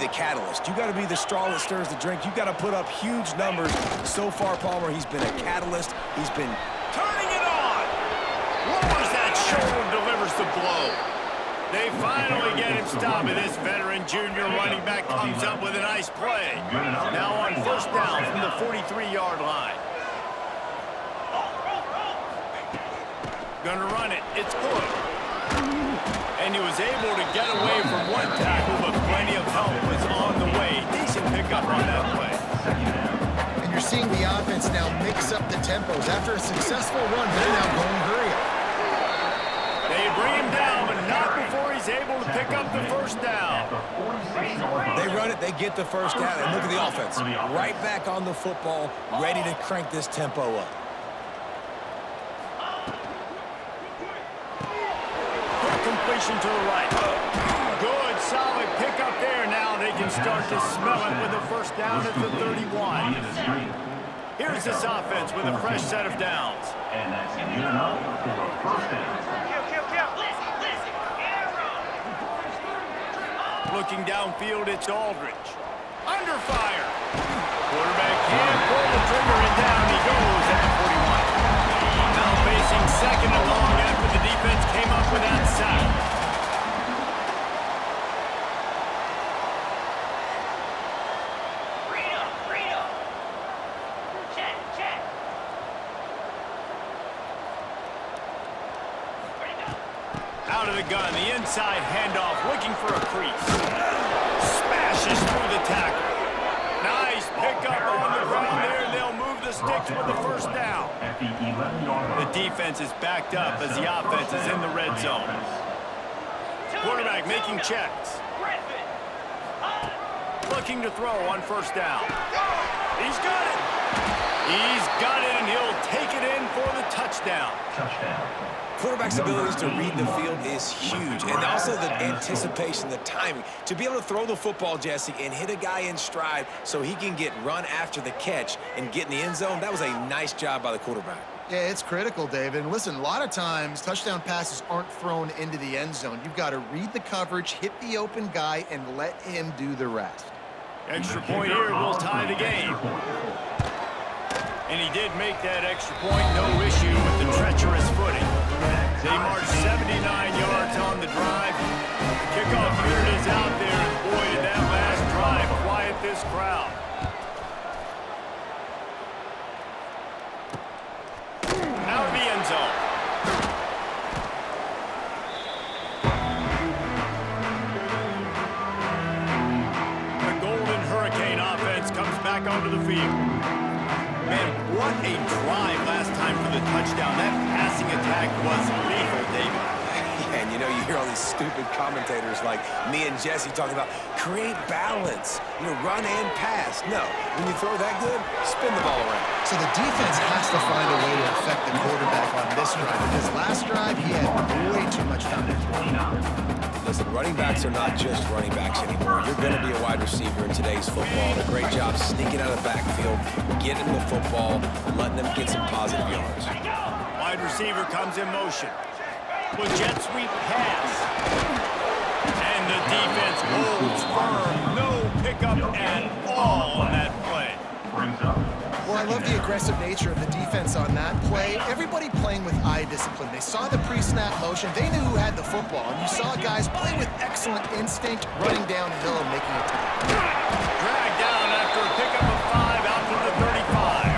the catalyst. You got to be the straw that stirs the drink. You got to put up huge numbers. So far, Palmer, he's been a catalyst. He's been turning it on. Lowers that shoulder, delivers the blow. They finally get him stopped, and this veteran junior running back comes up with a nice play. Now on first down from the 43-yard line. Gonna run it. It's good. And he was able to get away from one tackle, but plenty of help was on the way. Decent pickup on that play. And you're seeing the offense now mix up the tempos. After a successful run, they're now going hurry up. They bring him down, but not before he's able to pick up the first down. They run it, they get the first down, and look at the offense. Right back on the football, ready to crank this tempo up. Completion to the right. Good, solid pickup there. Now they can start to smell it with a first down at the 31. Here's this offense with a fresh set of downs. And that's good enough for a first down. Looking downfield, it's Aldridge. Under fire. Quarterback can't pull the trigger, and down he goes at the 41. Now facing second and long after the defense came up with that sack. Out of the gun, the inside handoff, looking for a crease. Smashes through the tackle. Nice pickup on the ground there, and they'll move the sticks with the first down. The defense is backed up as the offense is in the red zone. Quarterback making checks. Looking to throw on first down. He's got it. He's got it, and he'll take it in for the touchdown. Quarterback's abilities to read the field is huge, and also the anticipation, the timing. To be able to throw the football, Jesse, and hit a guy in stride so he can get run after the catch and get in the end zone, that was a nice job by the quarterback. Yeah, it's critical, David. And listen, a lot of times, touchdown passes aren't thrown into the end zone. You've got to read the coverage, hit the open guy, and let him do the rest. Extra point here will tie the game. And he did make that extra point, no issue with the treacherous footing. They marched 79 yards on the drive. The kickoff unit is out there, and boy, did that last drive quiet this crowd. Out of the end zone. The Golden Hurricane offense comes back onto the field. Man, what a drive last time for the touchdown. That passing attack was lethal, David. Yeah, and you know, you hear all these stupid commentators like me and Jesse talking about create balance, run and pass. No, when you throw that good, spin the ball around. So the defense has to find a way to affect the quarterback on this drive, because last drive he had way too much time to throw. Listen, running backs are not just running backs anymore. You're going to be a wide receiver in today's football. A great job sneaking out of the backfield, getting the football, letting them get some positive yards. Wide receiver comes in motion. With jet sweep pass. And the defense holds firm. No pickup at all on that play. Well, I love the aggressive nature of the defense on that play. Everybody playing with eye discipline. They saw the pre-snap motion. They knew who had the football. And you saw guys play with excellent instinct, running downhill and making a tackle. Dragged down after a pickup of 5 out to the 35.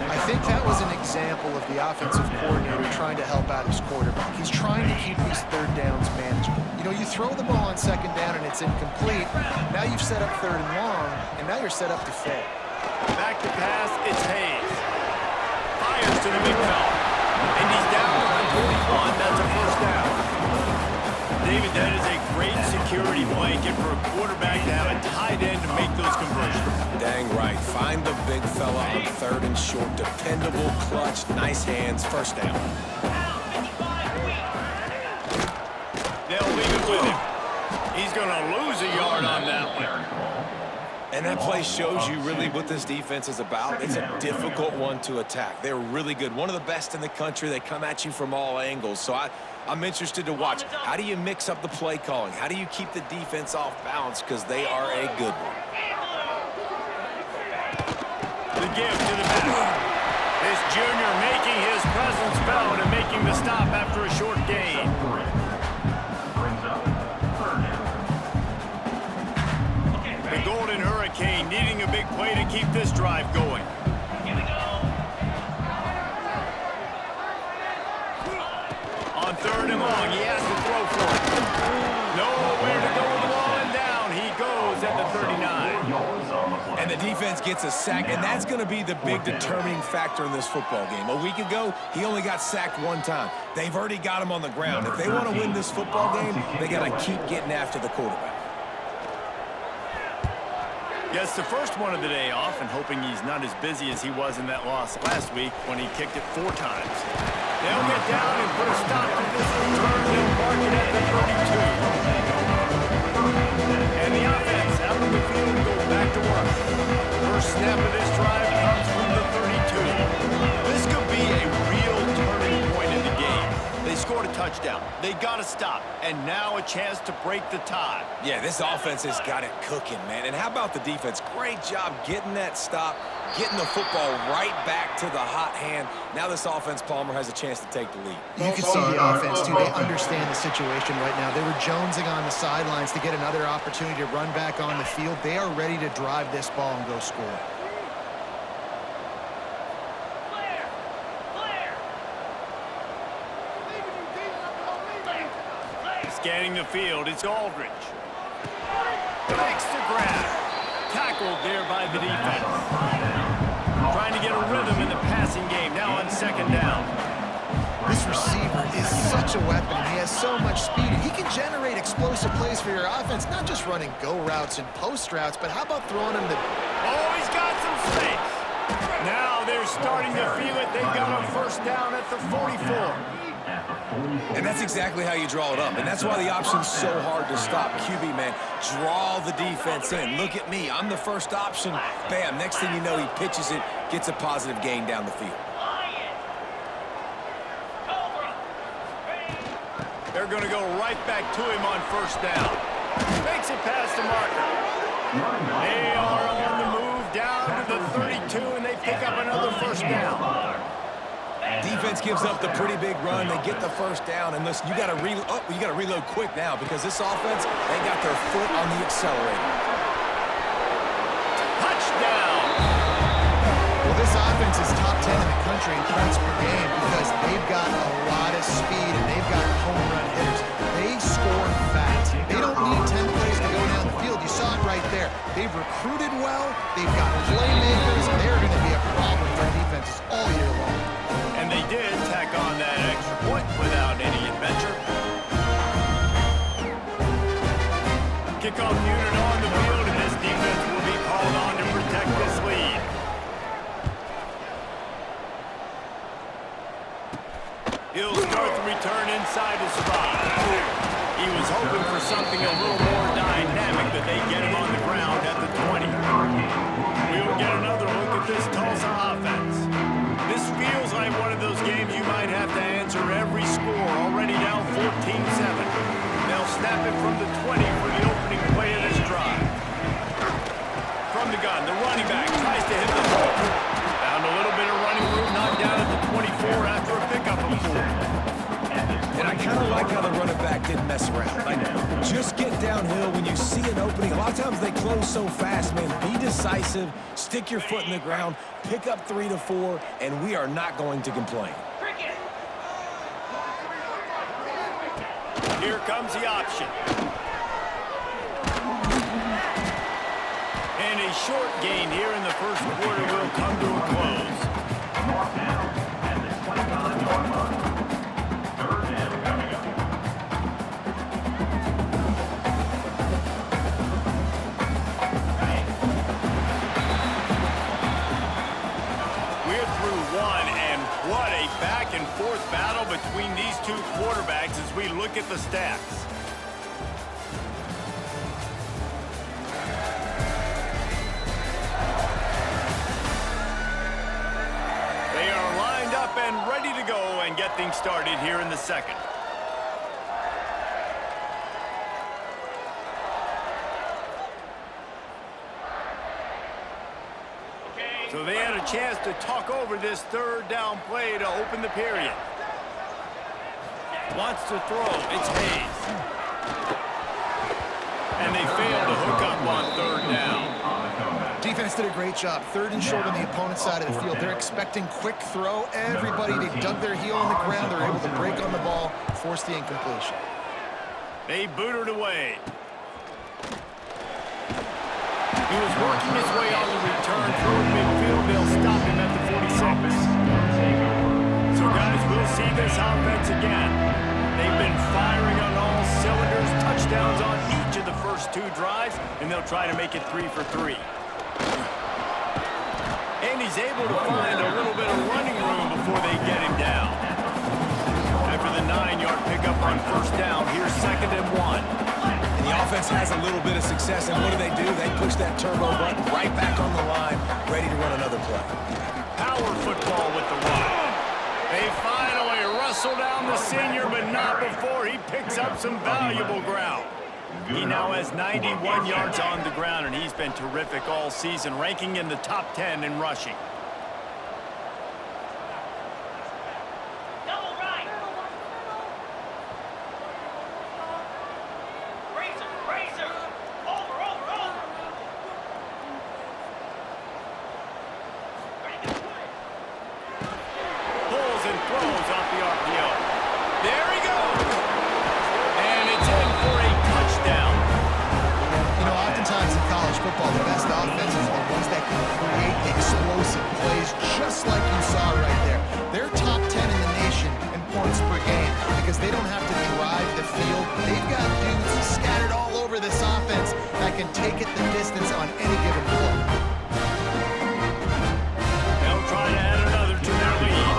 I think that was an example of the offensive coordinator trying to help out his quarterback. He's trying to keep these third downs manageable. You throw the ball on second down and it's incomplete. Now you've set up third and long, and now you're set up to fail. Back to pass, it's Hayes. Fires to the big fella. And he's down at the 41. That's a first down. David, that is a great security blanket for a quarterback to have a tight end to make those conversions. Dang right. Find the big fella on third and short. Dependable, clutch, nice hands, first down. They'll leave it with him. He's going to lose a yard on that one. And that play shows you really what this defense is about. It's a difficult one to attack. They're really good. One of the best in the country. They come at you from all angles. So I'm interested to watch. How do you mix up the play calling? How do you keep the defense off balance? Because they are a good one. The give to the back. This junior making his presence felt and making the stop after a short gain. The Golden Hurricane needing a big play to keep this drive going. Here we go. On 3rd and long, he has to throw for it. Nowhere to go with the ball and down. He goes at the 39. And the defense gets a sack, and that's going to be the big determining factor in this football game. A week ago, he only got sacked one time. They've already got him on the ground. If they want to win this football game, they got to keep getting after the quarterback. Gets the first one of the day off and hoping he's not as busy as he was in that loss last week when he kicked it 4 times. They'll get down and put a stop to this return. They'll mark it at the 32. And the offense out on the field go back to work. First snap of this drive comes from the 32. This could be a real turning point in the game. They scored a touchdown. They got to stop. And now a chance to break the tie. Yeah, this offense has got it cooking, man. And how about the defense? Great job getting that stop, getting the football right back to the hot hand. Now this offense, Palmer, has a chance to take the lead. You can see the offense, too. They understand the situation right now. They were jonesing on the sidelines to get another opportunity to run back on the field. They are ready to drive this ball and go score. Scanning the field, it's Aldridge. Makes the grab. Tackled there by the defense. Trying to get a rhythm in the passing game, now on 2nd down. This receiver is such a weapon. He has so much speed. He can generate explosive plays for your offense, not just running go routes and post routes, but how about throwing him the... Oh, he's got some space. Now they're starting to feel it. They've got a 1st down at the 44. And that's exactly how you draw it up. And that's why the option's so hard to stop. QB, man, draw the defense in. Look at me. I'm the first option. Bam. Next thing you know, he pitches it, gets a positive gain down the field. They're going to go right back to him on 1st down. Makes it past the marker. They are on the move down to the 32, and they pick up another 1st down. Defense gives up the pretty big run. They get the 1st down, and listen, you got to reload quick now because this offense, they got their foot on the accelerator. Touchdown! Well, this offense is top 10 in the country in points per game because they've got a lot of speed and they've got home run hitters. They score fast. They don't need 10 plays to go down the field. You saw it right there. They've recruited well. They've got playmakers. They're going to be a problem for defenses all year long. And they did tack on that extra point without any adventure. Kickoff unit on the field, and this defense will be called on to protect this lead. He'll start the return inside his spot. He was hoping for something a little more dynamic, but they get him on the ground at the 20. We will get another look at this Tulsa offense. This feels like one of those games you might have to answer every score, already down 14-7. They'll snap it from the 20 for the opening play of this drive. From the gun, the running back tries to hit the hole. Found a little bit of running room, knocked down at the 24 after a pickup of 4. And I kind of like how the running back didn't mess around. Like, just get downhill when you see an opening. A lot of times they close so fast, man. Be decisive, stick your foot in the ground, pick up 3 to 4, and we are not going to complain. Here comes the option. And a short gain here in the 1st quarter will come to a close. What a back-and-forth battle between these two quarterbacks as we look at the stats. and get things started here in the second. So they had a chance to talk over this third down play to open the period. Wants to throw. It's Hayes. And they failed to hook up on third down. Defense did a great job. 3rd and short on the opponent's side of the field. They're expecting quick throw. Everybody, they dug their heel on the ground. They're able to break on the ball, force the incompletion. They booted away. He was working his way on the return toward midfield. They'll stop him at the 46. So, guys, we'll see this offense again. They've been firing on all cylinders, touchdowns on each of the first 2 drives, and they'll try to make it 3 for 3. And he's able to find a little bit of running room before they get him down. After the 9-yard pickup on first down, here's 2nd and 1. And the offense has a little bit of success, and what do? They push that turbo button right back on the line, ready to run another play. Power football with the run. They finally wrestle down the senior, but not before he picks up some valuable ground. He now has 91 yards on the ground, and he's been terrific all season, ranking in the top 10 in rushing. Pulls and throws off the RPO. There he goes! And it's in for a touchdown. You know, oftentimes in college football, the best offenses are the ones that can create explosive plays, just like you saw right there. They're top 10 in the nation in points per game because they don't have to drive the field. They've got dudes scattered all over this offense that can take it the distance on any given play. They'll try to add another to their lead.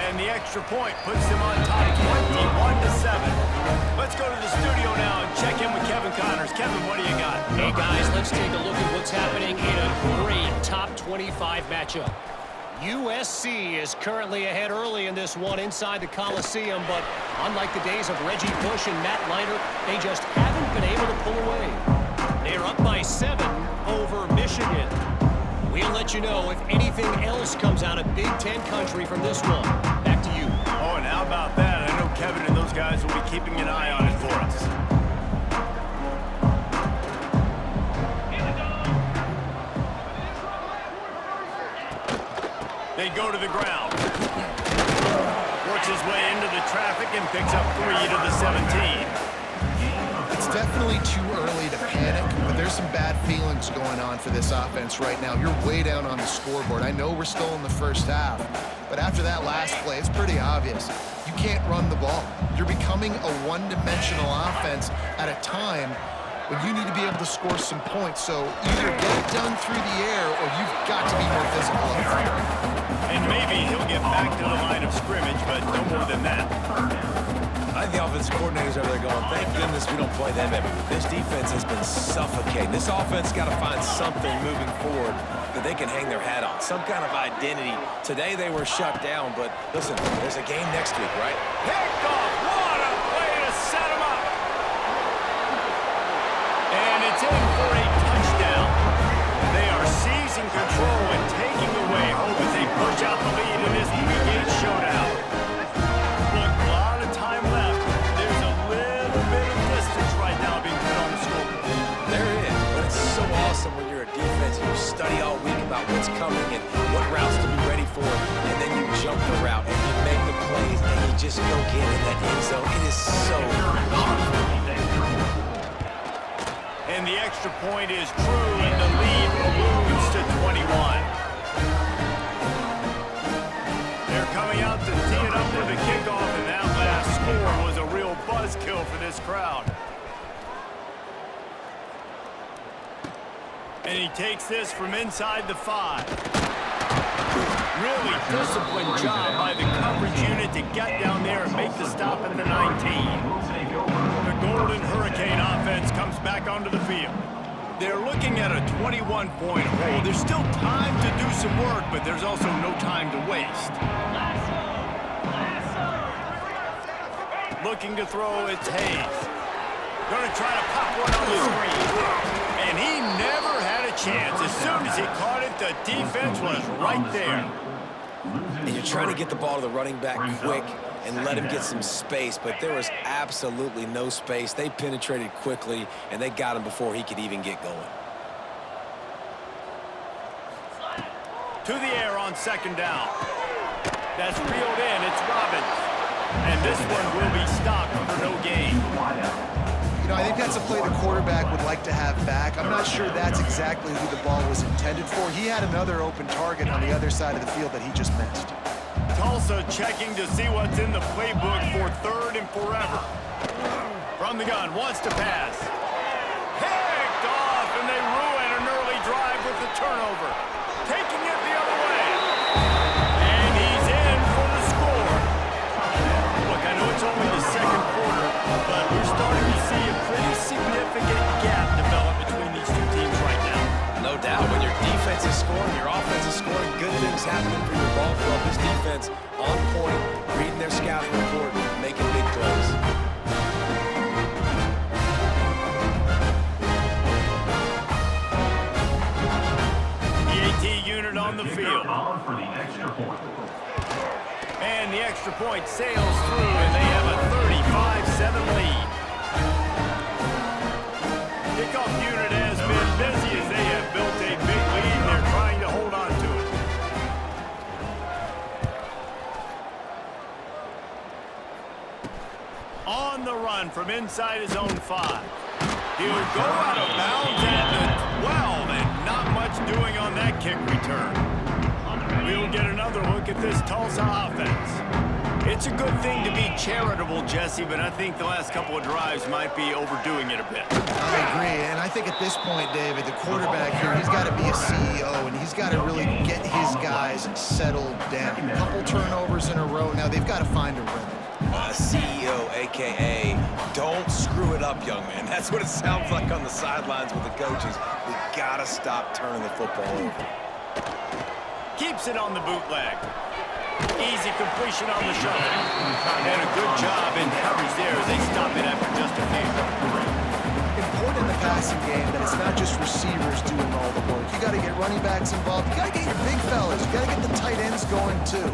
And the extra point puts them on top 21-7. Let's go to the studio now and check in with Kevin Connors. Kevin, what do you got? Hey, guys, let's take a look at what's happening in a great top 25 matchup. USC is currently ahead early in this one inside the Coliseum, but unlike the days of Reggie Bush and Matt Leiter, they just haven't been able to pull away. They're up by 7 over Michigan. We'll let you know if anything else comes out of Big Ten country from this one. Back to you. Oh, and how about that? I know Kevin and those guys will be keeping an eye on it for us. They go to the ground. Works his way into the traffic and picks up 3 to the 17. It's definitely too early to panic, but there's some bad feelings going on for this offense right now. You're way down on the scoreboard. I know we're still in the first half, but after that last play, it's pretty obvious. You can't run the ball. You're becoming a one-dimensional offense at a time when you need to be able to score some points. So either get it done through the air or you've got to be more physical up front. And maybe he'll get back to the line of scrimmage, but no more than that. I think the offensive coordinators over there going, thank goodness we don't play them every week. This defense has been suffocating. This offense got to find something moving forward that they can hang their hat on, some kind of identity. Today they were shut down, but listen, there's a game next week, right? Picked off. What a play to set him up. And it's in for a touchdown. They are seizing control and taking away hope as they push out the lead in this three-game showdown. Look, a lot of time left. There's a little bit of distance right now being put on the scoreboard. There is, but it's so awesome when you're a defense and you study all week about what's coming and what routes to be ready for, and then you jump the route and you make the plays and you just go get in that end zone. It is so powerful. And the extra point is true, and the lead balloons to 21. They're coming out to tee it up for the kickoff, and that last score was a real buzzkill for this crowd. And he takes this from inside the 5. Really disciplined job by the coverage unit to get down there and make the stop at the 19. The Golden Hurricane offense comes back onto the field. They're looking at a 21-point hole. There's still time to do some work, but there's also no time to waste. Looking to throw, it's Hayes. Going to try to pop one on the screen. And he never had a chance. As soon as he caught it, the defense was right there. And you're trying to get the ball to the running back quick and let him get some space, but there was absolutely no space. They penetrated quickly, and they got him before he could even get going. To the air on second down. That's reeled in. It's Robbins. And this one will be stopped for no gain. You know, I think that's a play the quarterback would like to have back. I'm not sure that's exactly who the ball was intended for. He had another open target on the other side of the field that he just missed. Tulsa checking to see what's in the playbook for third and forever. From the gun, wants to pass. Picked off, and they ruin an early drive with the turnover. Taking it the other way. And he's in for the score. Look, I know it's only the second quarter, but we're starting to see a pretty significant gap develop between these two teams right now. No doubt, when your defense is scoring, your offense is scoring, good things happening for your ball club. This defense on point, reading their scouting report, making big plays. The AT unit on the field. And the extra point sails through, and they have a 35-7 lead. Kickoff unit has been busy as they have built a big lead, and they're trying to hold on to it. On the run from inside his own 5. He'll go out of bounds at the 12, and not much doing on that kick return. We'll get another look at this Tulsa offense. It's a good thing to be charitable, Jesse, but I think the last couple of drives might be overdoing it a bit. I agree, and I think at this point, David, the quarterback here, he's got to be a CEO, and he's got to really get his guys settled down. A couple turnovers in a row. Now they've got to find a rhythm. CEO, a.k.a. don't screw it up, young man. That's what it sounds like on the sidelines with the coaches. We got to stop turning the football over. Keeps it on the bootleg. Easy completion on the shot. And a good job in coverage there as they stop it after just a few. Important in the passing game that it's not just receivers doing all the work. You got to get running backs involved. You got to get your big fellas. You got to get the tight ends going too.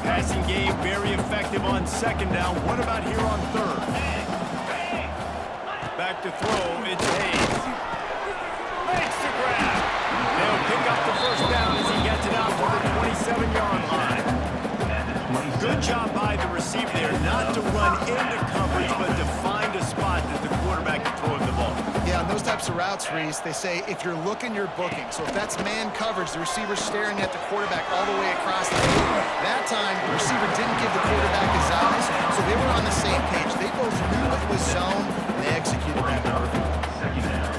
Passing game very effective on second down. What about here on third? Back to throw. It's Hayes. Makes the grab. They'll pick up the first down as he gets it out to the 27-yard line. Good job by the receiver there, not to run into coverage, but to find a spot that the quarterback can throw him the ball. Yeah, on those types of routes, Reese, they say if you're looking, you're booking. So if that's man coverage, the receiver's staring at the quarterback all the way across the field. That time, the receiver didn't give the quarterback his eyes, so they were on the same page. They both knew it was zone, and they executed that perfectly.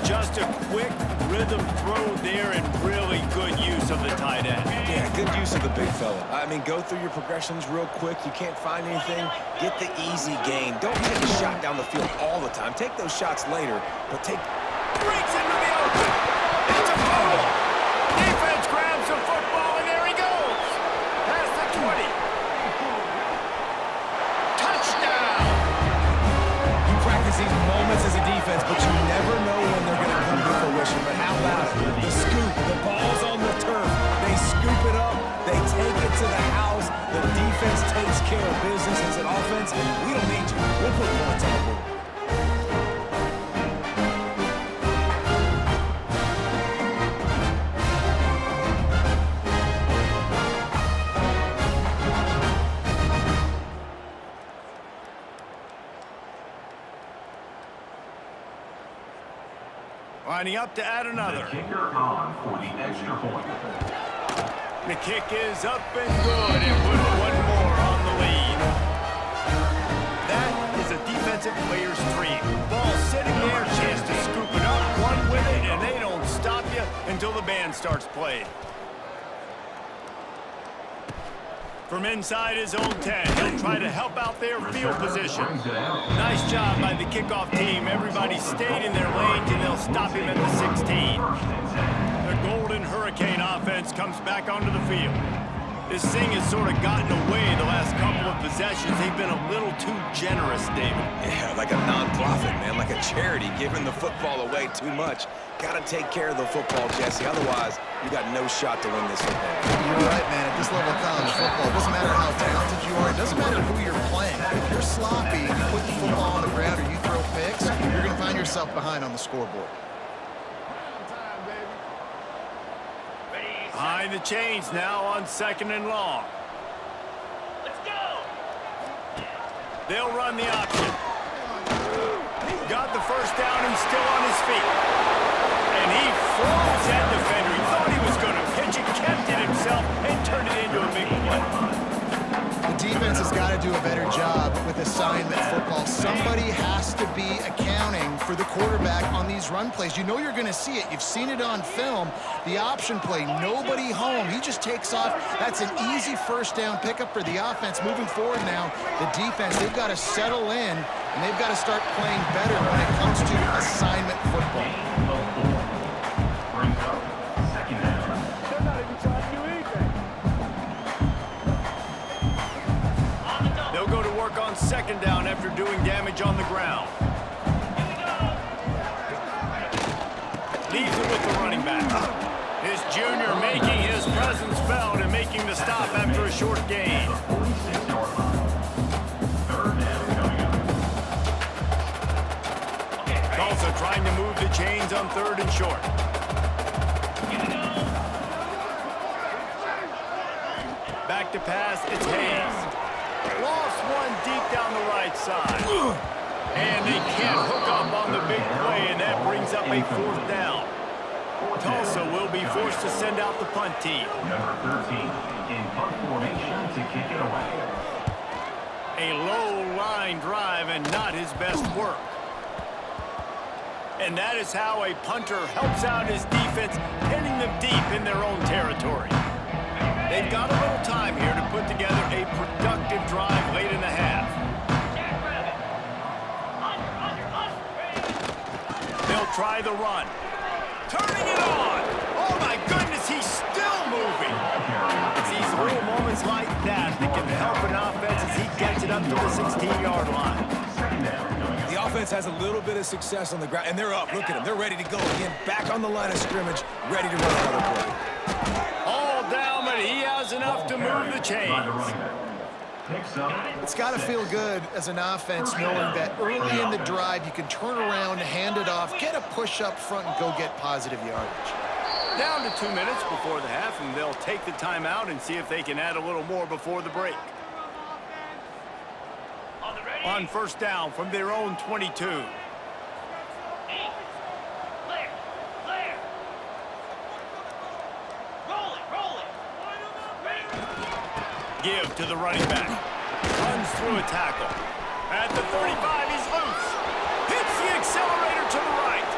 Just a quick rhythm throw there and really good use of the tight end. Yeah, good use of the big fella. I mean, go through your progressions real quick. You can't find anything, get the easy gain. Don't take a shot down the field all the time. Take those shots later, but take... Breaks into the open. It's a fumble. Defense grabs the football, and there he goes. Past the 20. Touchdown. You practice these moments as a defense, but you never know when they're going to come to fruition. But how about it? The scoop, the ball's on the turf. They scoop it up. They take it to the house. The defense takes care of business. As an offense, we don't need you. We'll put points on the board. Lining up to add another. Kicker on for the extra point. The kick is up and good, and put one more on the lead. That is a defensive player's dream. Ball sitting there, chance to scoop it up, run with it, and they don't stop you until the band starts playing. From inside his own 10, he'll try to help out their field position. Nice job by the kickoff team. Everybody stayed in their lanes, and they'll stop him at the 16. The Golden Hurricane offense comes back onto the field. This thing has sort of gotten away the last couple of possessions. They've been a little too generous, David. Yeah, like a non-profit, man, like a charity, giving the football away too much. Got to take care of the football, Jesse. Otherwise, you got no shot to win this football game. You're right, man. At this level of college football, it doesn't matter how talented you are. It doesn't matter who you're playing. If you're sloppy and you put the football on the ground or you throw picks, you're going to find yourself behind on the scoreboard. Behind the chains now on 2nd and long. Let's go! They'll run the option. Got the first down and still on his feet. And he froze that defender. He thought he was going to pitch it, kept it himself, and turned it into a big play. The defense has got to do a better job with assignment football. Somebody has to be accounting for the quarterback on these run plays. You know you're going to see it. You've seen it on film. The option play, nobody home. He just takes off. That's an easy first down pickup for the offense. Moving forward now, the defense, they've got to settle in, and they've got to start playing better when it comes to assignment football. Brings up 2nd down. They're not even trying to do anything. They'll go to work on 2nd down after doing damage on the ground. Leaves it with the running back. His junior making his presence felt and making the stop after a short gain. 46-yard line. 3rd down coming up. Tulsa trying to move the chains on 3rd and short. Back to pass, it's Hayes. Lost one deep down the right side. And they can't hook up on the big play, and that brings up a 4th down. Tulsa will be forced to send out the punt team. Number 13 in punt formation to kick it away. A low line drive and not his best work. And that is how a punter helps out his defense, pinning them deep in their own territory. They've got a little time here to put together a productive drive late in the half. They'll try the run. Turning it on! Oh my goodness, he's still moving! It's these little moments like that that can help an offense as he gets it up to the 16-yard line. 2nd down coming up. The offense has a little bit of success on the ground, and they're up. Look at them. They're ready to go again. Back on the line of scrimmage, ready to run another play. All down, but he has enough to move the By the chains. running back. Picks up. It's got to feel good as an offense knowing that early in the drive you can turn around, hand it off, get a push up front, and go get positive yardage. Down to 2 minutes before the half, and they'll take the timeout and see if they can add a little more before the break. On 1st down from their own 22. Clear. Clear. Roll it. Give to the running back. Runs through a tackle. At the 35, he's loose. Hits the accelerator to the right.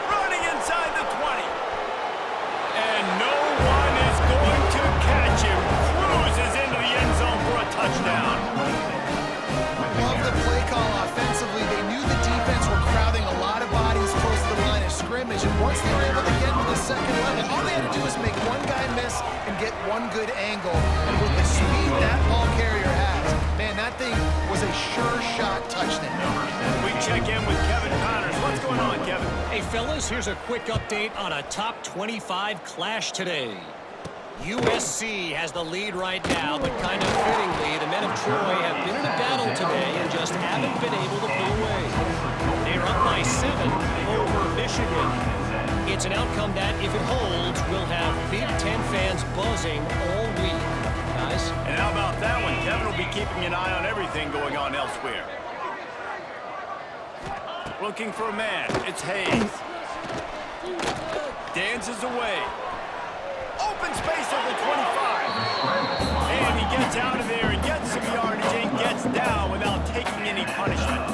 Running inside the 20. And no one is going to catch him. Cruises into the end zone for a touchdown. Love the play call offensively. They knew the defense were crowding a lot of bodies close to the line of scrimmage, and once they were able to get to the 2nd level, all they had to do was make one guy miss and get one good angle. And with the speed that ball carrier has, man, that thing was a sure shot touchdown. We check in with Kevin Connors. What's going on, Kevin? Hey, fellas, here's a quick update on a top 25 clash today. USC has the lead right now, but kind of fittingly, the men of Troy have been in a battle today and just haven't been able to pull away. They're up by 7 over Michigan. It's an outcome that, if it holds, will have Big Ten fans buzzing all week. Guys? And how about that one? Kevin will be keeping an eye on everything going on elsewhere. Looking for a man. It's Hayes. Dances away. Open space at the 25. And he gets out of there and gets some yardage and gets down without taking any punishment.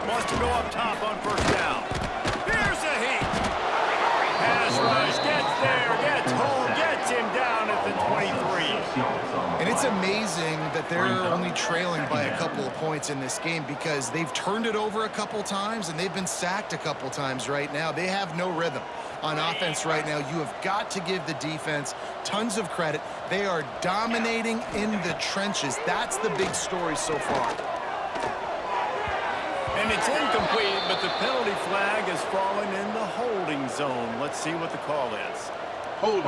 Wants to go up top on 1st down. Here's a heat. Pass rush. Gets there. Gets home. Gets him down at the 23. And it's amazing that they're only trailing by a couple of points in this game because they've turned it over a couple times and they've been sacked a couple times right now. They have no rhythm. on offense right now. You have got to give the defense tons of credit. They are dominating in the trenches. That's the big story so far. And it's incomplete, but the penalty flag has fallen in the holding zone. Let's see what the call is. Holding.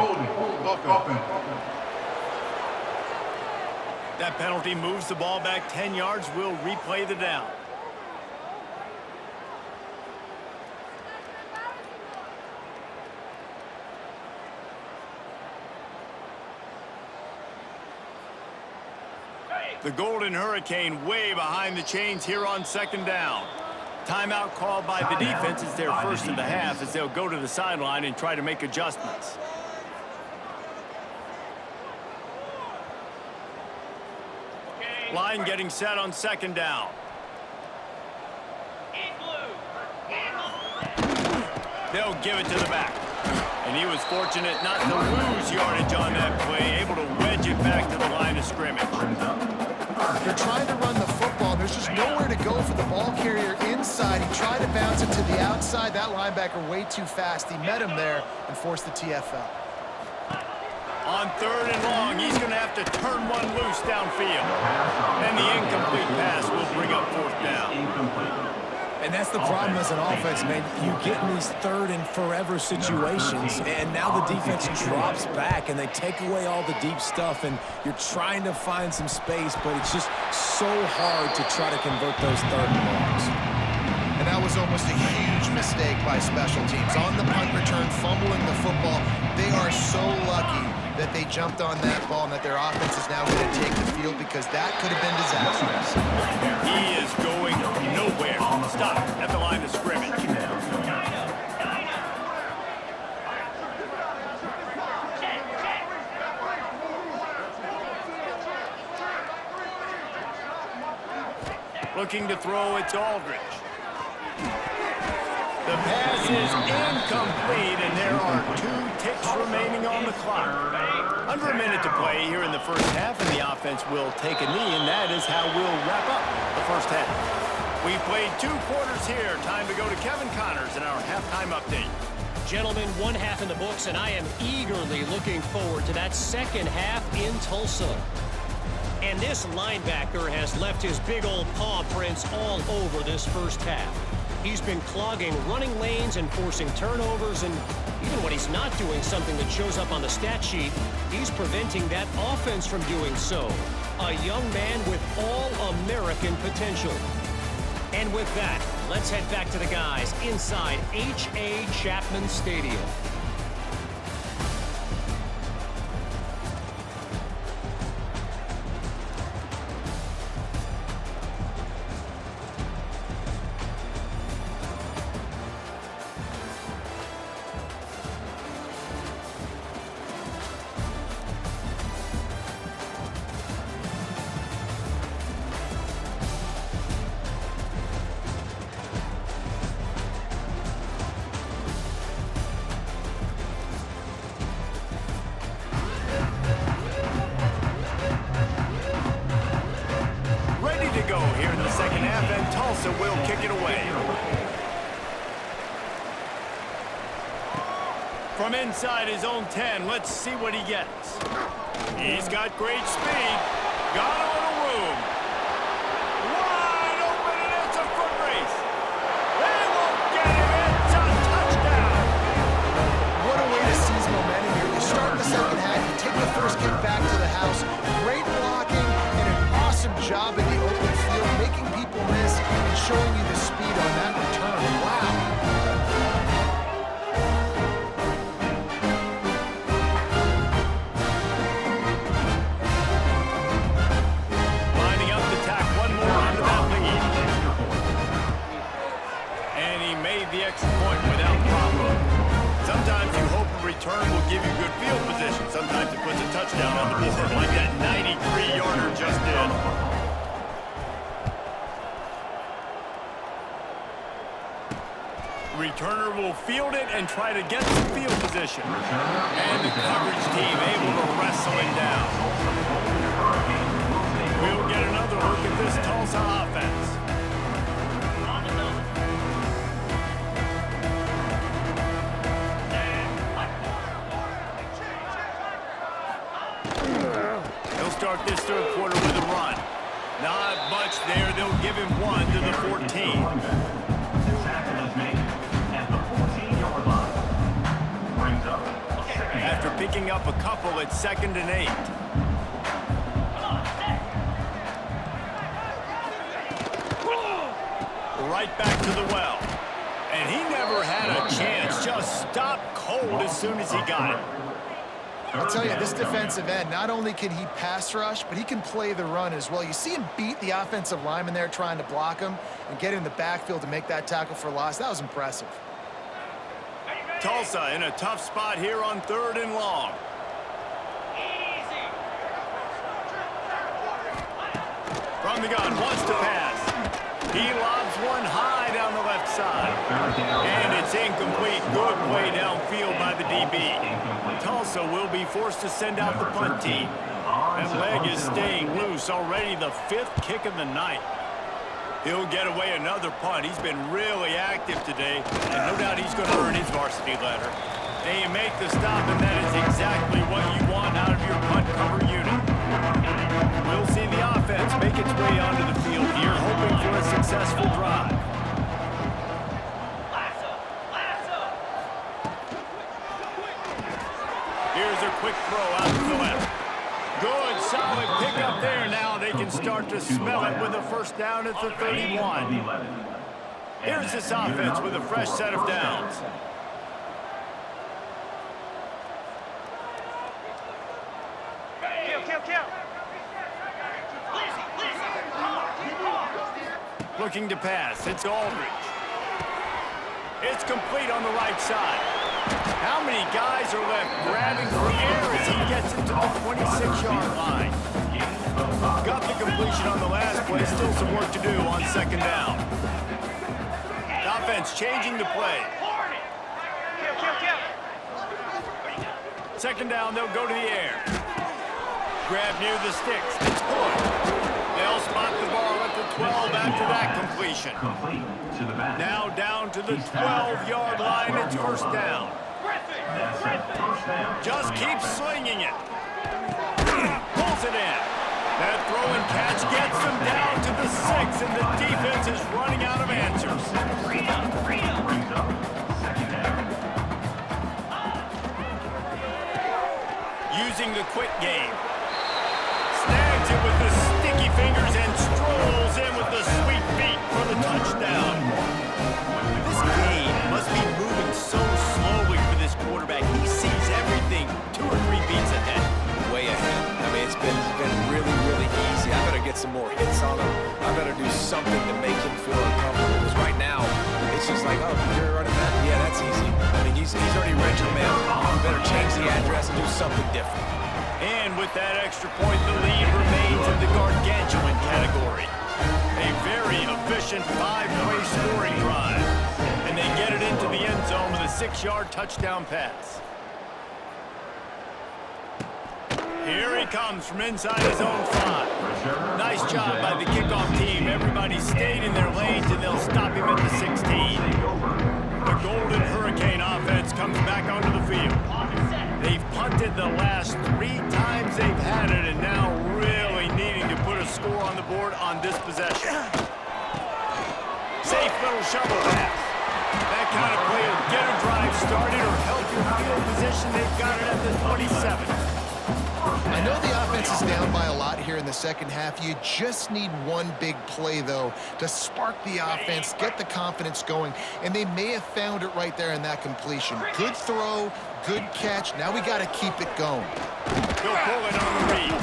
That penalty moves the ball back 10 yards. We'll replay the down. The Golden Hurricane way behind the chains here on second down. Timeout called by the defense. It's their first of the half as they'll go to the sideline and try to make adjustments. Line getting set on second down. They'll give it to the back. And he was fortunate not to lose yardage on that play, able to wedge it back to the line of scrimmage. They're trying to run the football. There's just nowhere to go for the ball carrier inside. He tried to bounce it to the outside. That linebacker way too fast. He met him there and forced the TFL. On third and long, he's going to have to turn one loose downfield. And the incomplete pass will bring up fourth down. And that's the problem as an offense, man. You get in these third and forever situations, and now the defense drops back, and they take away all the deep stuff, and you're trying to find some space, but it's just so hard to try to convert those third and longs. And that was almost a huge mistake by special teams. On the punt return, fumbling the football, they are so lucky that they jumped on that ball and that their offense is now going to take the field, because that could have been disastrous. He is going nowhere. Stop at the line of scrimmage. Looking to throw, it's Aldridge. The pass is incomplete, and there are 2 ticks remaining on the clock. Under a minute to play here in the first half, and the offense will take a knee, and that is how we'll wrap up the first half. We've played 2 quarters here. Time to go to Kevin Connors in our halftime update. Gentlemen, one half in the books, and I am eagerly looking forward to that second half in Tulsa. And this linebacker has left his big old paw prints all over this first half. He's been clogging running lanes and forcing turnovers, and even when he's not doing something that shows up on the stat sheet, he's preventing that offense from doing so. A young man with all-American potential. And with that, let's head back to the guys inside H.A. Chapman Stadium. TULSA will kick it away. From inside his own 10, let's see what he gets. He's got great speed. Got a little room. Wide open, and it's a foot race. They won't get him. It's a touchdown. What a way to seize momentum here. You start the second half, you take the first kick back to the house. Great blocking and an awesome job in the open field, making people miss and showing you the speed on that return. Wow. Return will give you good field position. Sometimes it puts a touchdown on the board, like that 93-yarder just did. Returner will field it and try to get some field position. And the coverage team able to wrestle him down. We'll get another look at this Tulsa offense. start this third quarter with a run. Not much there. They'll give him one to the 14. Tackle is made at the 14-yard line. Brings up second. After picking up a couple, it's 2nd and 8. Right back to the well. And he never had a chance. Just stopped cold as soon as he got it. I'll tell you, this defensive end, not only can he pass rush, but he can play the run as well. You see him beat the offensive lineman there trying to block him and get in the backfield to make that tackle for loss. That was impressive. Tulsa in a tough spot here on 3rd and long. From the gun, wants to pass. He lobs one high down the left side. And it's incomplete. Good play downfield by the DB. Tulsa will be forced to send out the punt team. That leg is staying loose. Already the 5th kick of the night. He'll get away another punt. He's been really active today, and no doubt he's going to earn his varsity letter. They make the stop, and that is exactly what you want out of your punt cover unit. We'll see the offense make its way onto the field here, hoping for a successful drive. Here's a quick throw out to the left. Good, solid pickup there. Now they can start to smell it with a first down at the 31. Here's this offense with a fresh set of downs. Looking to pass. It's Aldridge. It's complete on the right side. How many guys are left grabbing for air as he gets into the 26-yard line? Got the completion on the last play. Still some work to do on 2nd down. The offense changing the play. 2nd down, they'll go to the air. Grab near the sticks. It's Hood. They'll spot the ball at the 12 after that completion. Now down to the 12-yard line. It's first down. Just keep slinging it. Pulls it in. That throw and catch gets them down to the 6, and the defense is running out of answers. Using the quick game. Snags it with the sticky fingers and strolls in with the sweet feet for the touchdown. This game must be moving so slowly for this quarterback. He sees everything 2 or 3 beats ahead. Way ahead. I mean, it's been really, really easy. I better get some more hits on him. I better do something to make him feel uncomfortable. Because right now, it's just like, oh, you're running that? Yeah, that's easy. I mean, he's already read your mail. You better change the address and do something different. And with that extra point, the lead remains in the gargantuan category. A very efficient 5-play scoring drive. And they get it into the end zone with a 6-yard touchdown pass. Here he comes from inside his own 5. Nice job by the kickoff team. Everybody stayed in their lanes, and they'll stop him at the 16. The Golden Hurricane offense comes back onto the field. They've punted the last 3 times they've had it, and now really needing to put a score on the board on this possession. Safe little shovel pass. That kind of play will get a drive started or help your field position. They've got it at the 27. I know the offense is down by a lot here in the second half. You just need one big play, though, to spark the offense, get the confidence going, and they may have found it right there in that completion. Good throw, good catch. Now we got to keep it going. He'll pull it on the read.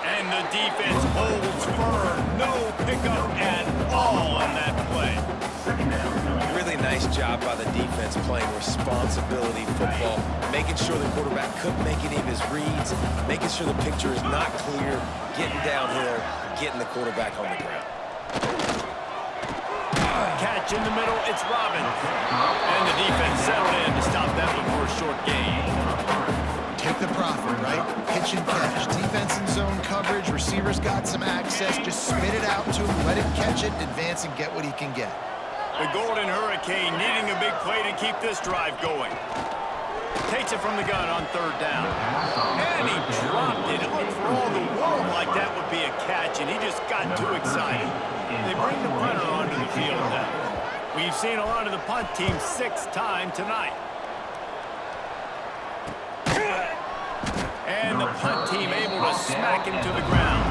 And the defense holds firm. No pickup at all on that play. Really nice job by the defense playing responsibility football, making sure the quarterback couldn't make any of his reads, making sure the picture is not clear, getting downhill, getting the quarterback on the ground. Catch in the middle, it's Robbins. And the defense settled in to stop that one for a short gain. Take the profit, right? Pitch and catch. Defense in zone coverage. Receivers got some access. Just spit it out to him, let him catch it, advance, and get what he can get. The Golden Hurricane needing a big play to keep this drive going. Takes takes it from the gun on third down. And he dropped it. It looked for all the world like that would be a catch, and he just got too excited. They bring the punter onto the field now. We've seen a lot of the punt team 6th time tonight. And the punt team able to smack him to the ground.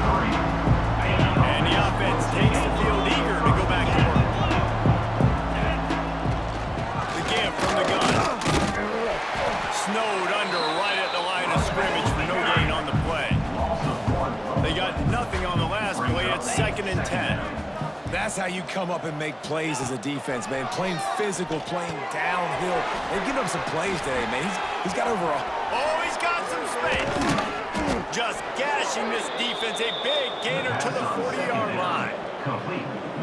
And the offense takes the field eager to go back to work. The give from the gun. Snowed under right at the line of scrimmage for no gain on the play. They got nothing on the last play. It's 2nd and 10. That's how you come up and make plays as a defense, man. Playing physical, playing downhill. They've given up some plays today, man. He's got over a... Oh, he's got some space. Just gashing this defense. A big gainer to the 40-yard line.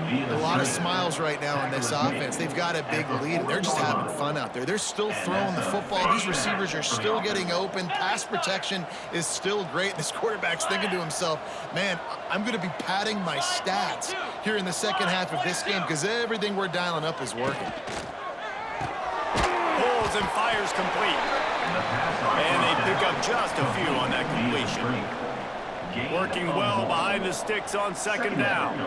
A lot of smiles right now in this offense. They've got a big lead, and they're just having fun out there. They're still throwing the football. These receivers are still getting open. Pass protection is still great. This quarterback's thinking to himself, man, I'm going to be padding my stats here in the second half of this game because everything we're dialing up is working. Pulls and fires complete. And they pick up just a few on that completion. Working well behind the sticks on 2nd down.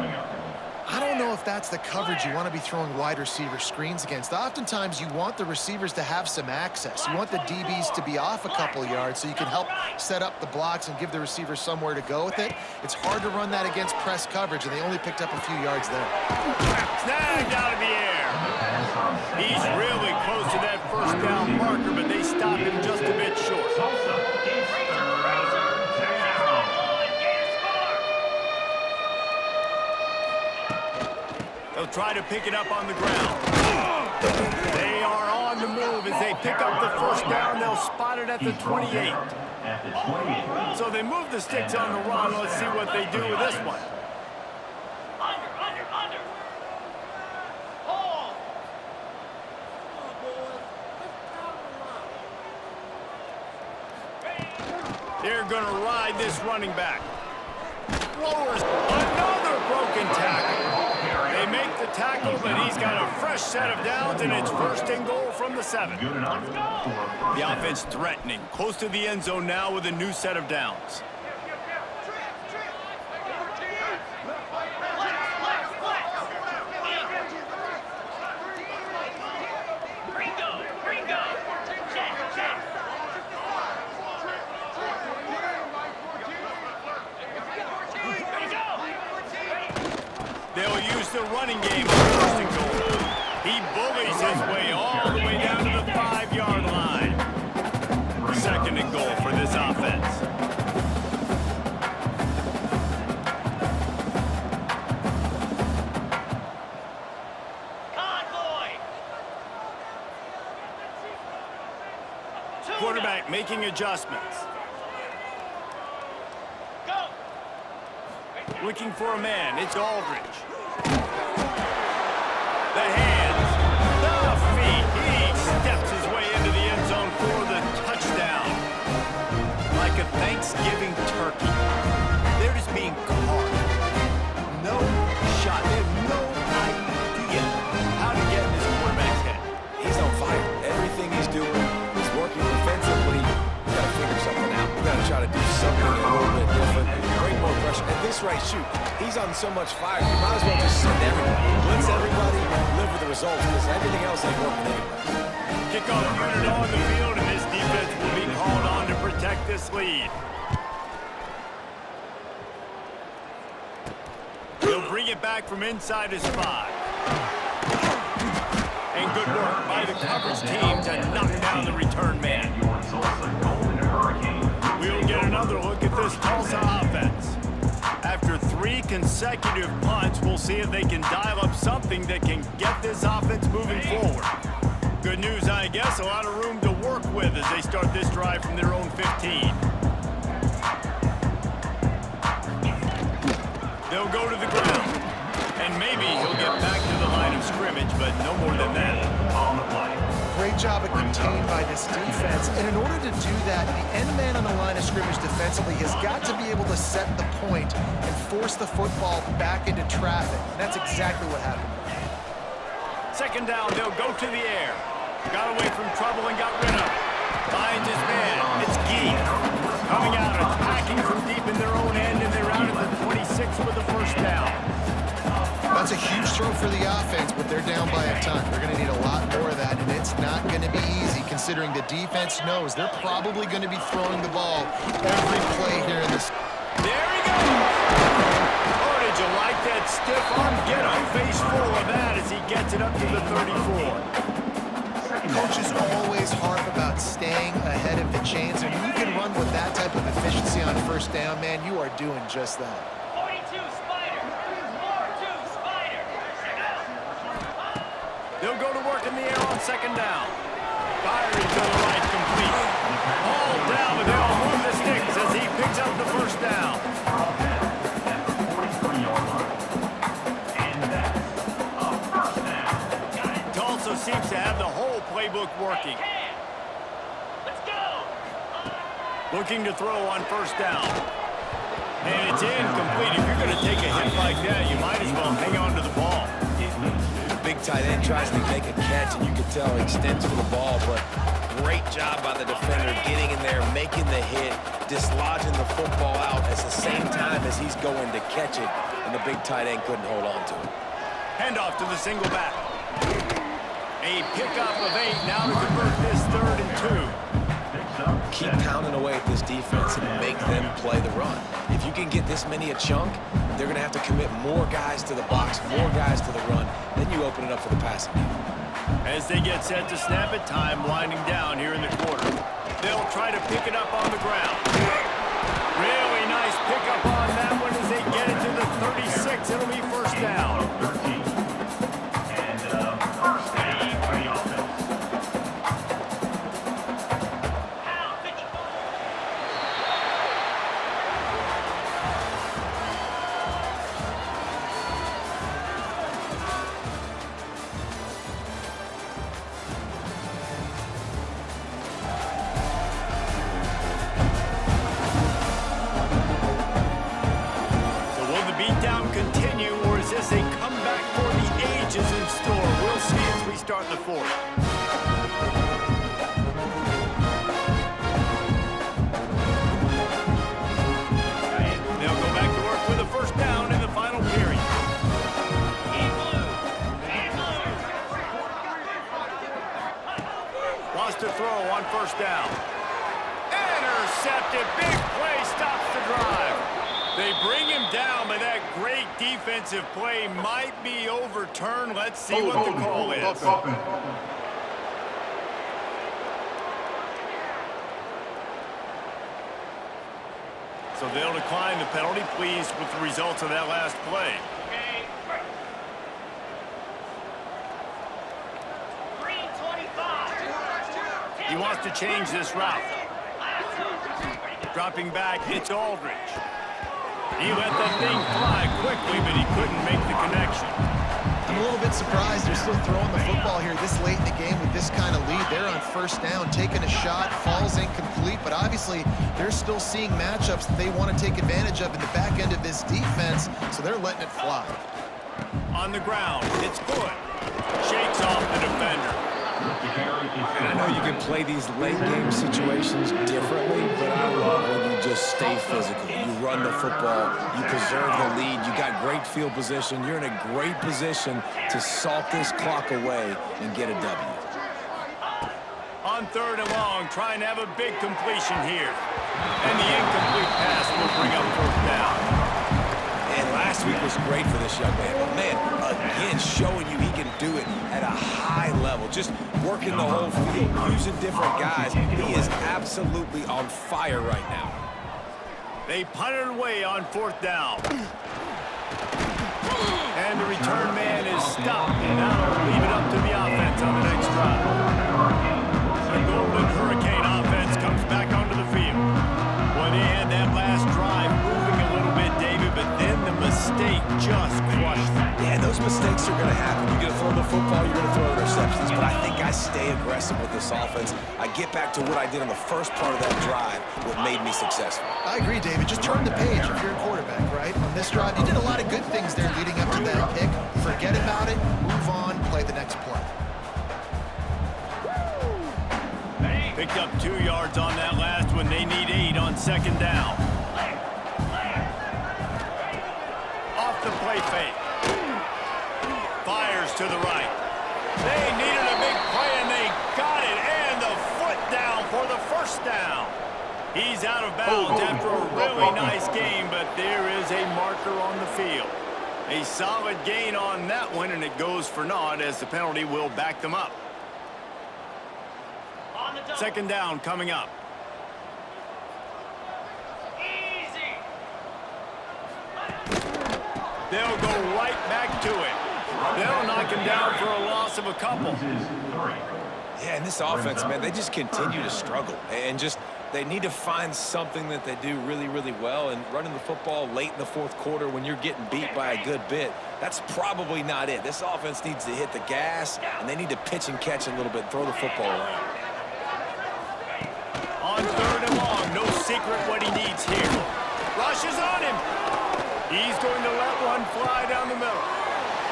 I don't know if that's the coverage you want to be throwing wide receiver screens against. Oftentimes, you want the receivers to have some access. You want the DBs to be off a couple yards so you can help set up the blocks and give the receiver somewhere to go with it. It's hard to run that against press coverage, and they only picked up a few yards there. Snagged out of the air. He's really close to that 1st down marker, but they stop him just a bit short. They'll try to pick it up on the ground. They are on the move as they pick up the 1st down. They'll spot it at the 28. So they move the sticks on the run. Let's see what they do with this one. Under. Hold. They're going to ride this running back. Lowers another broken tackle. They make the tackle, but he's got a fresh set of downs, and it's 1st and goal from the 7. The offense threatening, close to the end zone now with a new set of downs. Gringo. Check. They'll use the running game on 1st and goal. He bullies his way all the way down to the 5-yard line. 2nd and goal for this offense. Convoy. Quarterback making adjustments. Go. Looking for a man. It's Aldridge. The hands. The feet. He steps his way into the end zone for the touchdown. Like a Thanksgiving turkey. They're just being caught. No shot. They have no idea how to get in this quarterback's head. He's on fire. Everything he's doing is working defensively. We got to figure something out. We got to try to do something a little bit different. Bring more pressure. At this rate, shoot, he's on so much fire. You might as well just send everybody. Blitz everybody, live with the results, because everything else ain't working anyway. Kickoff unit on the field, and this defense will be called on to protect this lead. He'll bring it back from inside his 5. And good work by the coverage team to knock down the return man. We'll get another look at this Tulsa offense. After 3 consecutive punts, we'll see if they can dial up something that can get this offense moving forward. Good news, I guess, a lot of room to work with as they start this drive from their own 15. They'll go to the ground. And maybe he'll get back to the line of scrimmage, but no more than that. Great job at contained by this defense. And in order to do that, the end man on the line of scrimmage defensively has got to be able to set the point and force the football back into traffic. That's exactly what happened. 2nd down, they'll go to the air. Got away from trouble and got rid of it. Finds with the first down. That's a huge throw for the offense, but they're down by a ton. They're going to need a lot more of that, and it's not going to be easy considering the defense knows they're probably going to be throwing the ball every play here in this. There he goes! Oh, did you like that stiff arm? Get a face full of that as he gets it up to the 34. Coaches always harp about staying ahead of the chains, and when you can run with that type of efficiency on first down, man, you are doing just that. 42 Spider. 4-2 Spider. They'll go to work in the air on second down. Firing to the right, complete. All down, but they'll move the sticks as he picks up the first down. At the 43-yard line. And that's a first down. Tulsa seems to have the whole playbook working. Let's go. Looking to throw on first down. And it's incomplete. If you're going to take a hit like that, you might as well hang on to the ball. Big tight end tries to make a catch, and you can tell he extends for the ball, but great job by the defender getting in there, making the hit, dislodging the football out at the same time as he's going to catch it, and the big tight end couldn't hold on to it. Handoff to the single back. A pickup of 8 now to convert this 3rd and 2. Keep pounding away at this defense and make them play the run. If you can get this many a chunk, they're going to have to commit more guys to the box, more guys to the run. Then you open it up for the passing game. As they get set to snap it, time winding down here in the quarter. They'll try to pick it up on the ground. Really nice pickup on that one as they get it to the 36. It'll be first down. 13. And first down for the offense. Continue, or is this a comeback for the ages in store? We'll see as we start the 4th. They'll go back to work with a first down in the final period. Wants to throw on first down. Intercepted. Big play stops the drive. They bring him down, but that great defensive play might be overturned. Let's see what the call is. So they'll decline the penalty, pleased with the results of that last play. He wants to change this route. Dropping back, it's Aldridge. He let that thing fly quickly, but he couldn't make the connection. I'm a little bit surprised they're still throwing the football here this late in the game with this kind of lead. They're on first down, taking a shot, falls incomplete, but obviously they're still seeing matchups that they want to take advantage of in the back end of this defense, so they're letting it fly. On the ground, it's good. Shakes off the defender. And I know you can play these late-game situations differently, but I love when you just stay physical. You run the football, you preserve the lead, you got great field position, you're in a great position to salt this clock away and get a W. On 3rd and long, trying to have a big completion here. And the incomplete pass will bring up fourth down. And last week was great for this young man. But, man, again, showing you he can do it at a high level. Just working the whole field, using different guys. He is absolutely on fire right now. They punt it away on 4th down. And the return man is stopped. And now they'll leave it up to the offense on the next drive. The Golden Hurricane offense comes back onto the field. Boy, they had that last drive moving a little bit, David, but then the mistake just crushed them. Yeah, those mistakes are going to happen. You're going to throw the football, you're going to throw interceptions. But I think I stay aggressive with this offense. I get back to what I did on the first part of that drive, what made me successful. I agree, David. Just turn the page if you're a quarterback, right? On this drive, you did a lot of good things there leading up to that pick. Forget about it, move on, play the next play. Picked up 2 yards on that last one. They need 8 on second down. play fake. Fires to the right. They needed a big play, and they got it. And the foot down for the first down. He's out of bounds after a really nice game, but there is a marker on the field. A solid gain on that one, and it goes for naught as the penalty will back them up. Second down coming up. Easy. They'll go right back to it. They'll knock him down for a loss of a couple. Yeah, and this offense, man, they just continue to struggle. And just, they need to find something that they do really, really well. And running the football late in the fourth quarter when you're getting beat by a good bit, that's probably not it. This offense needs to hit the gas, and they need to pitch and catch a little bit, throw the football around. On third and long, no secret what he needs here. Rush is on him. He's going to let one fly down the middle.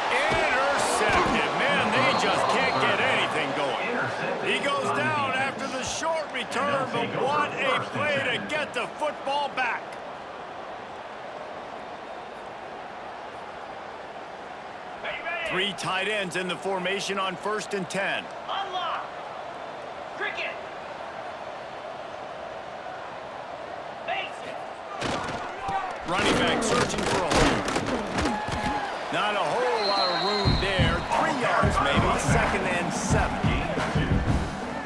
Intercepted. Man, they just can't get anything going. He goes down after the short return, but what a play to get the football back. Three tight ends in the formation on 1st and 10. Unlock. Cricket. Running back searching for a hole. Not a whole lot of room there. 3 yards maybe. 2nd and 7.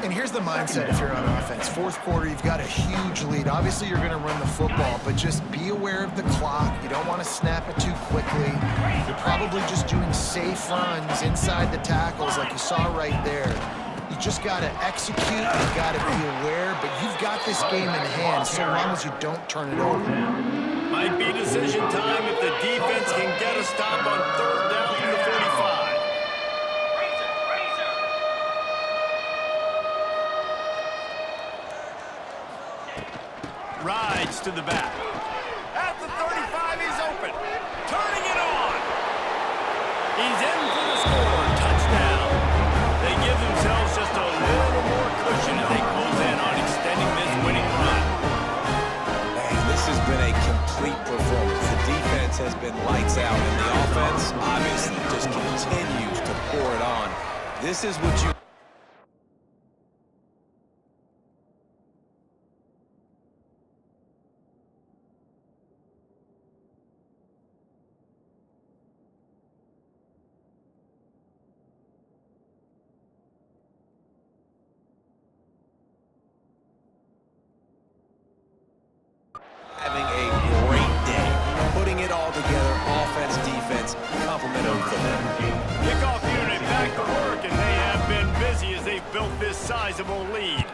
And here's the mindset if you're on offense. Fourth quarter, you've got a huge lead. Obviously, you're going to run the football, but just be aware of the clock. You don't want to snap it too quickly. You're probably just doing safe runs inside the tackles like you saw right there. You just got to execute. You got to be aware, but you've got this game in hand so long as you don't turn it over. Might be decision time if the defense can get a stop on 3rd down from the 45. Rides to the back. At the 35, he's open. Turning it on. He's in for the score. Touchdown. They give themselves just a little more cushion as they close in on extending this winning run. Man, this has been a complete performance. The defense has been lights out, and the offense obviously just continues to pour it on. This is what you... having a great day, putting it all together, offense, defense, compliment them for them. Kickoff unit back to work, and they have been busy as they've built this sizable lead.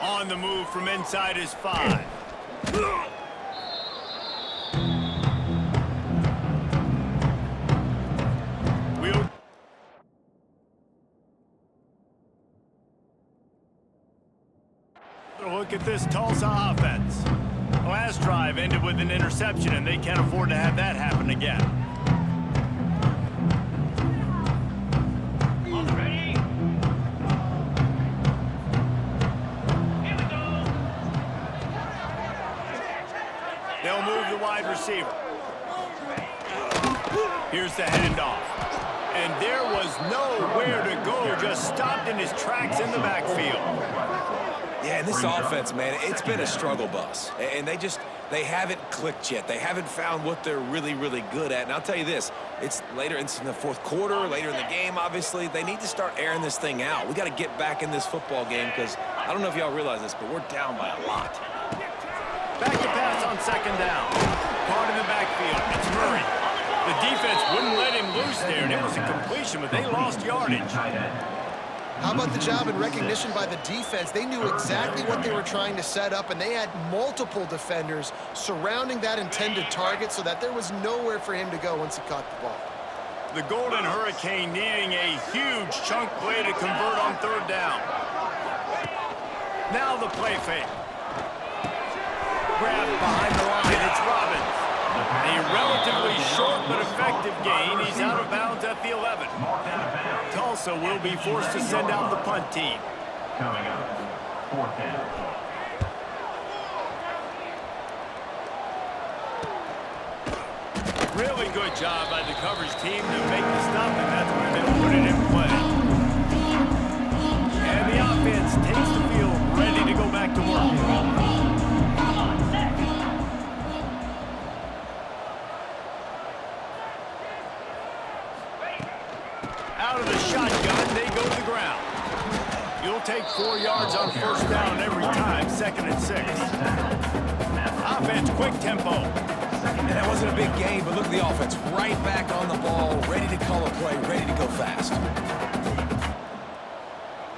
On the move from inside his 5. Look at this Tulsa offense. Last drive ended with an interception, and they can't afford to have that happen again. All ready? Here we go. They'll move the wide receiver. Here's the handoff. And there was nowhere to go, just stopped in his tracks in the backfield. Yeah, and this offense, man, it's been a struggle bus. And they haven't clicked yet. They haven't found what they're really, really good at. And I'll tell you this, it's later in the fourth quarter, later in the game, obviously. They need to start airing this thing out. We got to get back in this football game because I don't know if y'all realize this, but we're down by a lot. Back to pass on 2nd down. Caught in the backfield. It's Murray. The defense wouldn't let him loose there, and it was a completion, but they lost yardage. How about the job and recognition by the defense? They knew exactly what they were trying to set up, and they had multiple defenders surrounding that intended target so that there was nowhere for him to go once he caught the ball. The Golden Hurricane needing a huge chunk play to convert on 3rd down. Now the play fake. Grabbed behind the line. It's Robbins. A relatively short but effective gain. He's out of bounds at the 11. Tulsa will be forced to send out the punt team. Coming up, 4th down. Really good job by the coverage team to make the stop, and that's where they'll put it in play. And the offense takes the field, ready to go back to work. Out of the shotgun, they go to the ground. You'll take 4 yards on first down every time, 2nd and 6. Offense, quick tempo. And that wasn't a big game, but look at the offense. Right back on the ball, ready to call a play, ready to go fast.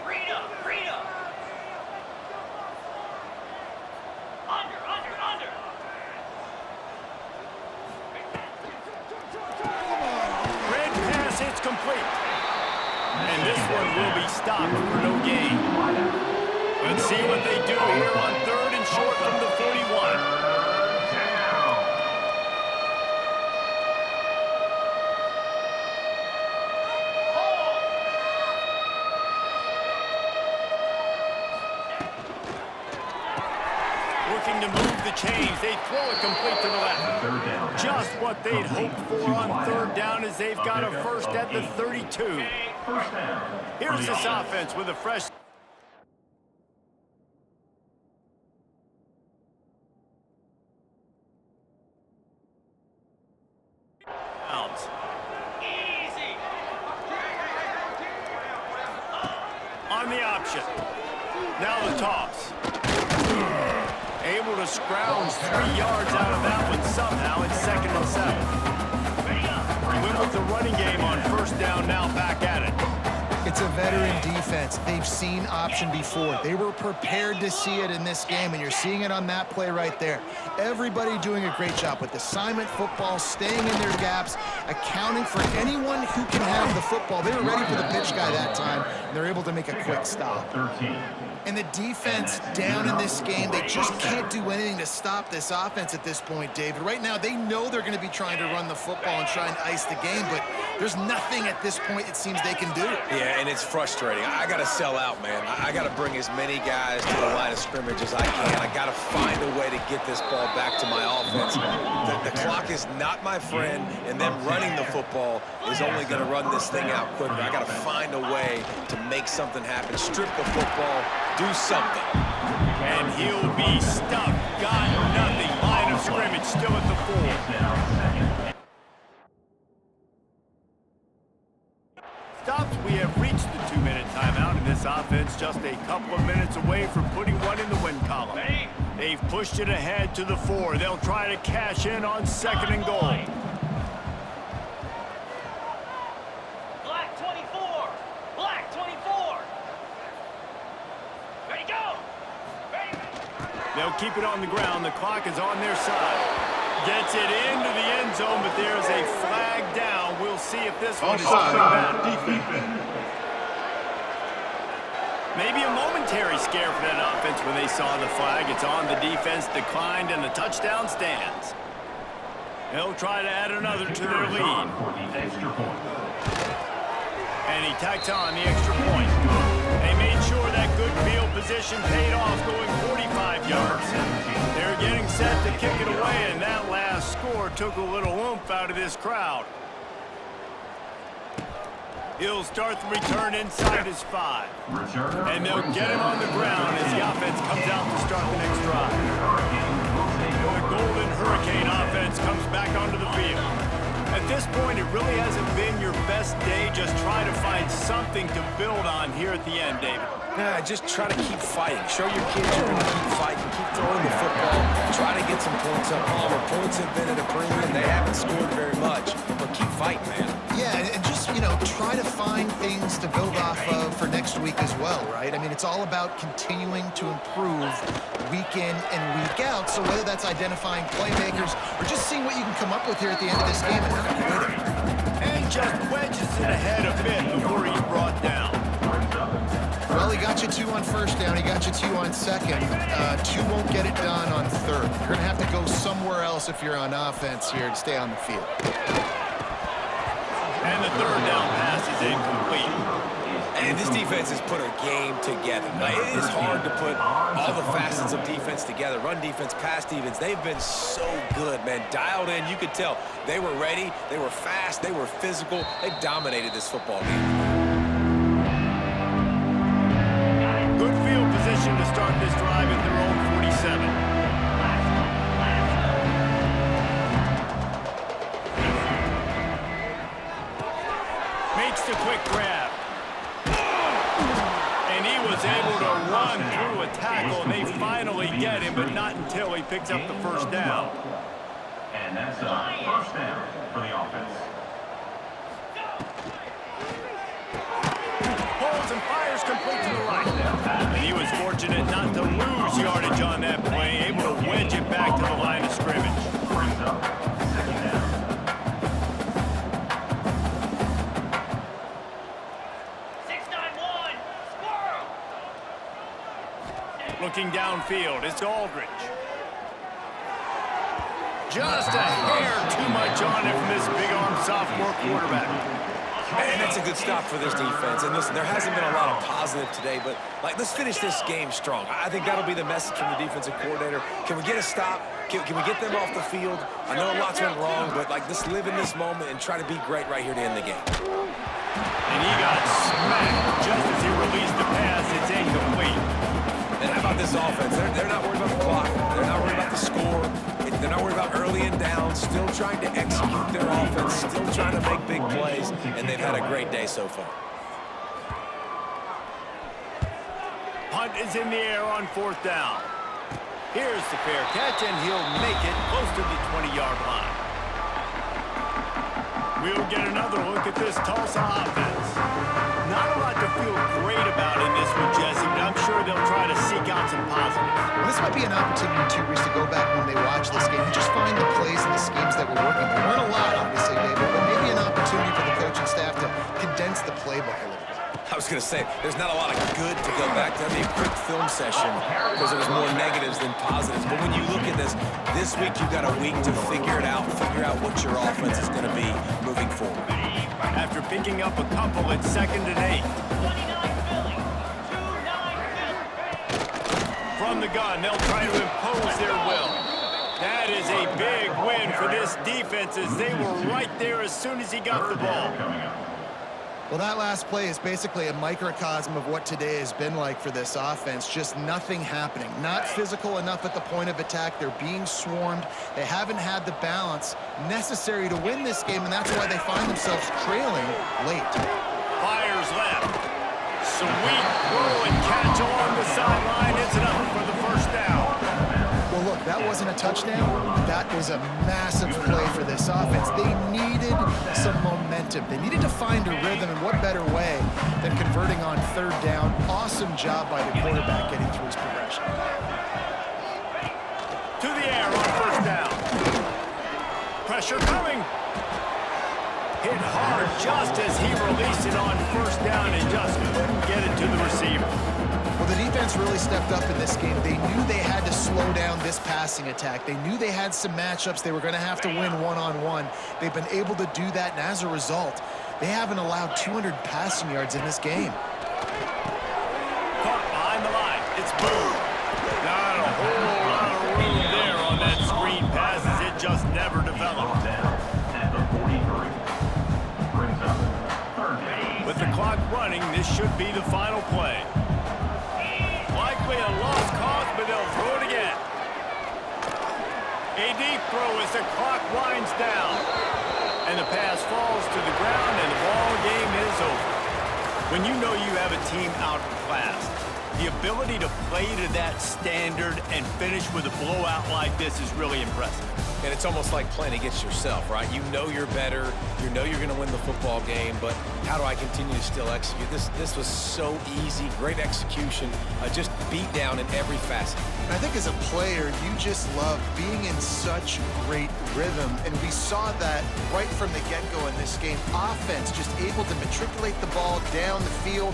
Rita! Under! Red pass, it's complete. And this one will be stopped for no gain. Let's see what they do here on 3rd and short from the 41. Looking to move the chains. They throw it complete to the left. Just what they'd hoped for on 3rd down as they've got a first at the 32. Here's this offense with a fresh... Easy! On the option. Now the toss. Able to scrounge 3 yards out of that one somehow. It's 2nd and 7. Win with the running game on first down, now back at it. It's a veteran defense. They've seen option before. They were prepared to see it in this game, and you're seeing it on that play right there. Everybody doing a great job with assignment football, staying in their gaps, accounting for anyone who can have the football. They were ready for the pitch guy that time, and they're able to make a quick stop. And the defense down in this game, they just can't do anything to stop this offense at this point, David. Right now, they know they're going to be trying to run the football and try and ice the game, but there's nothing at this point it seems they can do. Yeah, and it's frustrating. I got to sell out, man. I got to bring as many guys to the line of scrimmage as I can. I got to find a way to get this ball back to my offense. The clock is not my friend, and them running the football is only going to run this thing out quicker. I got to find a way to make something happen, strip the football, do something. And he'll be stuffed. Got nothing. Line of scrimmage still at the 4. Stops, we have reached the 2-minute timeout, and this offense just a couple of minutes away from putting one in the win column. They've pushed it ahead to the 4. They'll try to cash in on 2nd and goal. Black 24! Black 24! Ready, go! Ready! They'll keep it on the ground. The clock is on their side. Gets it into the end zone, but there's a flag down. We'll see if this one is coming back. Maybe a momentary scare for that offense when they saw the flag. It's on, the defense declined, and the touchdown stands. They'll try to add another to their lead. And he tacks on the extra point. They made sure that good field position paid off, going 45 yards. They're getting set to kick it away, and that last score took a little oomph out of this crowd. He'll start the return inside his 5. And they'll get him on the ground as the offense comes out to start the next drive. The Golden Hurricane offense comes back onto the field. At this point, it really hasn't been your best day. Just try to find something to build on here at the end, David. Nah, just try to keep fighting. Show your kids you're going to keep fighting. Keep throwing the football. Try to get some points up. Palmer, points have been at a premium. They haven't scored very much, but keep fighting, man. Yeah, and just, try to find things to build off of for next week as well, right? I mean, it's all about continuing to improve week in and week out. So whether that's identifying playmakers or just seeing what you can come up with here at the end of this game and not quitting. And just wedges it ahead a bit before he's brought down. Well, he got you 2 on first down. He got you 2 on second. 2 won't get it done on third. You're going to have to go somewhere else if you're on offense here to stay on the field. And the 3rd down pass is incomplete. And this defense has put a game together. Like, it is hard to put all the facets of defense together. Run defense, pass defense. They've been so good, man. Dialed in. You could tell they were ready. They were fast. They were physical. They dominated this football game. Good field position to start this drive at their own 47. Makes the quick grab. And he was able to run through a tackle, and they finally get him, but not until he picks up the first down. And that's a first down for the offense. Pulls and fires complete to the right. And he was fortunate not to lose yardage on that play, able to wedge it back to the line of scrimmage. Brings up second down. 691. Squirrel. Looking downfield, it's Aldridge. Just a hair too much on it from this big-arm sophomore quarterback. And that's a good stop for this defense. And listen, there hasn't been a lot of positive today, but let's finish this game strong. I think that'll be the message from the defensive coordinator. Can we get a stop? Can we get them off the field? I know a lot's went wrong, but let's live in this moment and try to be great right here to end the game. And he got smacked just as he released the pass. It's incomplete. And how about this offense? They're not worried about the clock. They're not worried about the score. They're not worried about early and down. Still trying to execute their offense. Still trying to make big plays. And they've had a great day so far. Punt is in the air on fourth down. Here's the fair catch, and he'll make it close to the 20-yard line. We'll get another look at this Tulsa offense. Not a lot to feel great about in this one, Jesse, but I'm sure they'll try to seek out some positives. Well, this might be an opportunity, too, Reese, to go back when they watch this game and just find the plays and the schemes that were working. There weren't a lot, obviously, David, but maybe an opportunity for the coaching staff to condense the playbook a little bit. I was going to say, there's not a lot of good to go back to. That'd be a quick film session because there was more negatives than positives. But when you look at this week you've got a week to figure it out, figure out what your offense is going to be moving forward. After picking up a couple at 2nd and 8. 29 Philly. 29 Philly. From the gun, they'll try to impose their will. That is a big win for this defense as they were right there as soon as he got the ball. Well, that last play is basically a microcosm of what today has been like for this offense. Just nothing happening. Not physical enough at the point of attack. They're being swarmed. They haven't had the balance necessary to win this game, and that's why they find themselves trailing late. Fires left. Sweet throw and catch along the sideline. It's enough for the first down. Well, look, that wasn't a touchdown. That was a massive play for this offense. They needed some momentum. They needed to find a rhythm, and what better way than converting on 3rd down. Awesome job by the quarterback getting through his progression. To the air on 1st down. Pressure coming. Hit hard just as he released it on 1st down and just couldn't get it to the receiver. Well, the defense really stepped up in this game. They knew they had to slow down this passing attack. They knew they had some matchups they were going to have to win one-on-one. They've been able to do that, and as a result, they haven't allowed 200 passing yards in this game. Caught behind the line. It's Boone. Not a whole lot of room there on that screen pass as it just never developed. At the 43. Brings up 3rd down. With the clock running, this should be the final play. Likely a lost cause, but they'll throw it again. A deep throw as the clock winds down. And the pass falls to the ground, and the ball game is over. When you know you have a team outclassed, the ability to play to that standard and finish with a blowout like this is really impressive. And it's almost like playing against yourself, right? You know you're better. You know you're going to win the football game, but how do I continue to still execute? This was so easy. Great execution. Just beat down in every facet. And I think as a player, you just love being in such great rhythm. And we saw that right from the get-go in this game. Offense just able to matriculate the ball down the field.